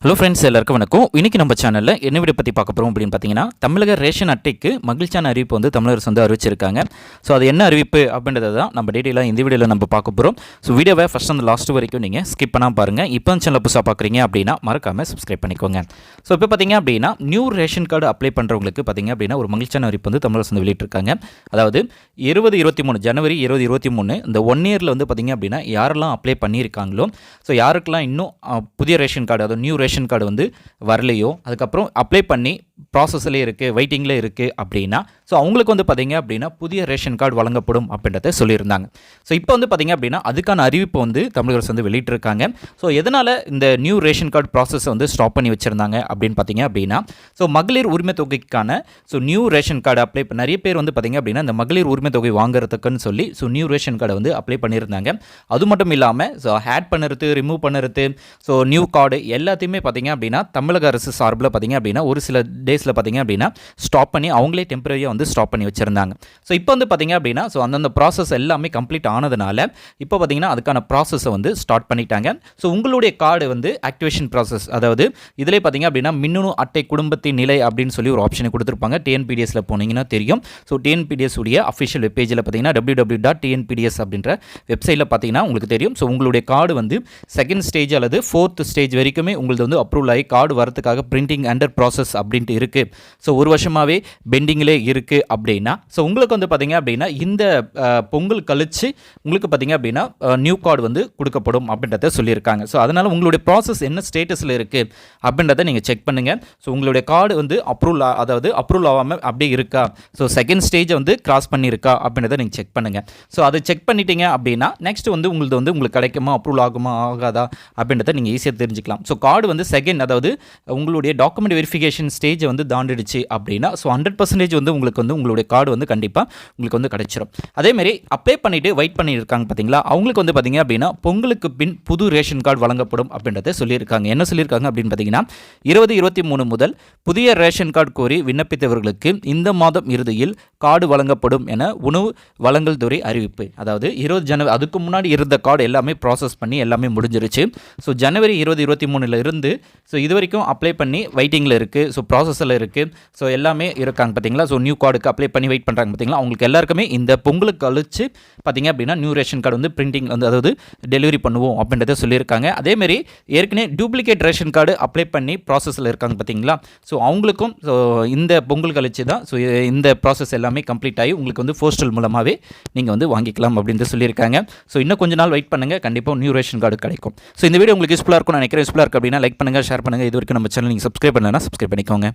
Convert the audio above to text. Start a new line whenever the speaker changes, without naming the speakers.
Hello friends, எல்லாருக்கும் வணக்கம். இன்றைக்கி நம்ம சேனலில் என்ன வீடியோ பற்றி பார்க்க போகிறோம் அப்படின்னு பார்த்தீங்கன்னா, தமிழக ரேஷன் அட்டைக்கு மகிழ்ச்சியான அறிவிப்பு வந்து தமிழக அரசு வந்து அறிவிச்சிருக்காங்க. ஸோ அது என்ன அறிவிப்பு அப்படின்றத தான் நம்ம டீட்டெயிலாக இந்த வீடியோவில் நம்ம பார்க்க போகிறோம். ஸோ வீடியோவை ஃபஸ்ட் அந்த லாஸ்ட் வரைக்கும் நீங்கள் ஸ்கிப் பண்ணாமல் பாருங்கள். இப்போ சேனல் புதுசாக பார்க்குறீங்க அப்படின்னா மறக்காமல் சப்ஸ்கிரைப் பண்ணிக்கோங்க. ஸோ இப்போ பார்த்தீங்க அப்படின்னா நியூ ரேஷன் கார்டு அப்ளை பண்ணுறவங்களுக்கு பார்த்தீங்க அப்படின்னா ஒரு மகிழ்ச்சியான அறிவிப்பு வந்து தமிழக அரசு வந்து வெளியிட்டிருக்காங்க. அதாவது 2023 ஜனவரி 2023 இந்த 1 இயரில் வந்து பார்த்தீங்க அப்படின்னா யாரெல்லாம் அப்ளை பண்ணியிருக்காங்களோ, ஸோ யாருக்கெல்லாம் இன்னும் புதிய ரேஷன் கார்டு, அதாவது நியூ ரேஷன் கார்டு வந்து வரலையோ, அதுக்கப்புறம் அப்ளை பண்ணி ப்ராசஸ்லேயே இருக்குது, வெயிட்டிங்கில் இருக்குது அப்படின்னா, ஸோ அவங்களுக்கு வந்து பார்த்திங்க அப்படின்னா புதிய ரேஷன் கார்டு வழங்கப்படும் அப்படின்றத சொல்லியிருந்தாங்க. ஸோ இப்போ வந்து பார்த்திங்க அப்படின்னா அதுக்கான அறிவிப்பு வந்து தமிழக அரசு வந்து வெளியிட்டிருக்காங்க. ஸோ எதனால் இந்த நியூ ரேஷன் கார்டு ப்ராசஸை வந்து ஸ்டாப் பண்ணி வச்சுருந்தாங்க அப்படின்னு பார்த்திங்க அப்படின்னா, ஸோ மகளிர் உரிமை தொகைக்கான நியூ ரேஷன் கார்டு அப்ளை நிறைய பேர் வந்து பார்த்திங்க அப்படின்னா இந்த மகளிர் உரிமை தொகை வாங்குறதுக்குன்னு சொல்லி நியூ ரேஷன் கார்டை வந்து அப்ளை பண்ணியிருந்தாங்க. அது மட்டும் இல்லாமல் ஆட் பண்ணுறது, ரிமூவ் பண்ணுறது, நியூ கார்டு எல்லாத்தையுமே பார்த்திங்க அப்படின்னா தமிழக அரசு சார்பில் பார்த்திங்க அப்படின்னா ஒரு சில டேஸில் பார்த்திங்க அப்படின்னா ஸ்டாப் பண்ணி அவங்களே டெம்பரரியாக வந்து ஸ்டாப் பண்ணி வச்சுருந்தாங்க. ஸோ இப்போ வந்து பார்த்திங்க அப்படின்னா அந்தந்த ப்ராசஸ் எல்லாமே கம்ப்ளீட் ஆனதுனால இப்போ பார்த்திங்கன்னா அதுக்கான ப்ராசஸை வந்து ஸ்டார்ட் பண்ணிட்டாங்க. ஸோ உங்களுடைய கார்டு வந்து ஆக்டிவேஷன் ப்ராசஸ், அதாவது இதிலே பார்த்திங்க அப்படின்னா மின்னணு அட்டை குடும்பத்தின் நிலை அப்படின்னு சொல்லி ஒரு ஆப்ஷனை கொடுத்துருப்பாங்க. டிஎன்பிடிஎஸில் போனீங்கன்னா தெரியும். ஸோ டிஎன்பிடிஎஸ் உடைய அஃபிஷியல் வெப்பேஜில் பார்த்திங்கன்னா www.tnpds அப்படின்ற வெப்சைட்டில் பார்த்திங்கன்னா உங்களுக்கு தெரியும். ஸோ உங்களுடைய கார்டு வந்து செகண்ட் ஸ்டேஜ் அல்லது 4th ஸ்டேஜ் வரைக்குமே உங்களுக்கு வந்து அப்ரூவல் ஆகி கார்டு வரதுக்காக பிரிண்டிங் அண்டர் ப்ராசஸ் அப்படின்ட்டு இருக்குது. ஸோ ஒரு வருஷமாகவே பெண்டிங்கிலே இருக்குது அப்படின்னா, ஸோ உங்களுக்கு வந்து பார்த்திங்க அப்படின்னா இந்த பொங்கல் கழித்து உங்களுக்கு பார்த்திங்க அப்படின்னா நியூ கார்டு வந்து கொடுக்கப்படும் அப்படின்றத சொல்லியிருக்காங்க. ஸோ அதனால் உங்களுடைய ப்ராசஸ் என்ன ஸ்டேட்டஸில் இருக்குது அப்படின்றத நீங்கள் செக் பண்ணுங்கள். ஸோ உங்களுடைய கார்டு வந்து அப்ரூவல் ஆகாமல் அப்படியே இருக்கா, ஸோ செகண்ட் ஸ்டேஜை வந்து கிராஸ் பண்ணியிருக்கா அப்படின்றத நீங்கள் செக் பண்ணுங்கள். ஸோ அதை செக் பண்ணிட்டீங்க அப்படின்னா நெக்ஸ்ட் வந்து உங்களுக்கு கிடைக்குமா, அப்ரூவல் ஆகுமா ஆகாதா அப்படின்றத நீங்கள் ஈஸியாக தெரிஞ்சுக்கலாம். ஸோ கார்டு வந்து செகண்ட், அதாவது உங்களுடைய டாக்குமெண்ட் வெரிஃபிகேஷன் ஸ்டேஜை வந்து தாண்டிடுச்சு அப்படின்னா 100% வந்து உங்களுடைய கார்டு வந்து கண்டிப்பாக உங்களுக்கு வந்து கிடைச்சிடும். அதேமாரி அப்ளை பண்ணிவிட்டு வெயிட் பண்ணியிருக்காங்க பார்த்தீங்களா, அவங்களுக்கு வந்து பார்த்திங்க அப்படின்னா பொங்கலுக்கு பின் புது ரேஷன் கார்டு வழங்கப்படும் அப்படின்றத சொல்லியிருக்காங்க. என்ன சொல்லியிருக்காங்க அப்படின்னு பார்த்தீங்கன்னா, 2023 முதல் புதிய ரேஷன் கார்டு கோரி விண்ணப்பித்தவர்களுக்கு இந்த மாதம் இறுதியில் கார்டு வழங்கப்படும் என உணவு வழங்கல் துறை அறிவிப்பு. அதாவது 20 ஜனவரி, அதுக்கு முன்னாடி இருந்த கார்டு எல்லாமே ப்ராசஸ் பண்ணி எல்லாமே முடிஞ்சிருச்சு. ஸோ ஜனவரி 2023 இருந்து இது வரைக்கும் அப்ளை பண்ணி வெயிட்டிங்கில் இருக்குது, ஸோ ப்ராசஸில் இருக்குது, ஸோ எல்லாமே இருக்காங்க பார்த்தீங்களா. ஸோ நியூ கார்டுக்கு அப்ளை பண்ணி வெயிட் பண்ணுறாங்க பார்த்தீங்களா, அவங்களுக்கு எல்லாருக்குமே இந்த பொங்கலுக்கு கழிச்சு பார்த்திங்க அப்படின்னா நியூ ரேஷன் கார்டு வந்து பிரிண்டிங் வந்து அதாவது டெலிவரி பண்ணுவோம் அப்படின்றத சொல்லியிருக்காங்க. அதேமாரி ஏற்கனவே டூப்ளிகேட் ரேஷன் கார்டு அப்ளை பண்ணி ப்ராசஸில் இருக்காங்க பார்த்தீங்களா, ஸோ அவங்களுக்கும் இந்த பொங்கல் கழிச்சு தான் இந்த ப்ராசஸ் எல்லாமே கம்ப்ளீட் ஆகி உங்களுக்கு வந்து போஸ்டல் மூலமாகவே நீங்கள் வந்து வாங்கிக்கலாம் அப்படின்னு சொல்லியிருக்காங்க. ஸோ இன்னும் கொஞ்ச நாள் வெயிட் பண்ணுங்கள், கண்டிப்பாக நியூ ரேஷன் கார்டு கிடைக்கும். ஸோ இந்த வீடியோ உங்களுக்கு யூஸ்ஃபுல்லாக இருக்கும் நினைக்கிறேன். யூஸ்ஃபுல்லாக இருக்குது அப்படின்னா லைக் பண்ணுங்கள், ஷேர் பண்ணுங்கள். இது வரைக்கும் நம்ம சேனல் நீங்கள் சப்ஸ்கிரைப் பண்ணலைன்னா சப்ஸ்கிரைப் பண்ணிக்கோங்க.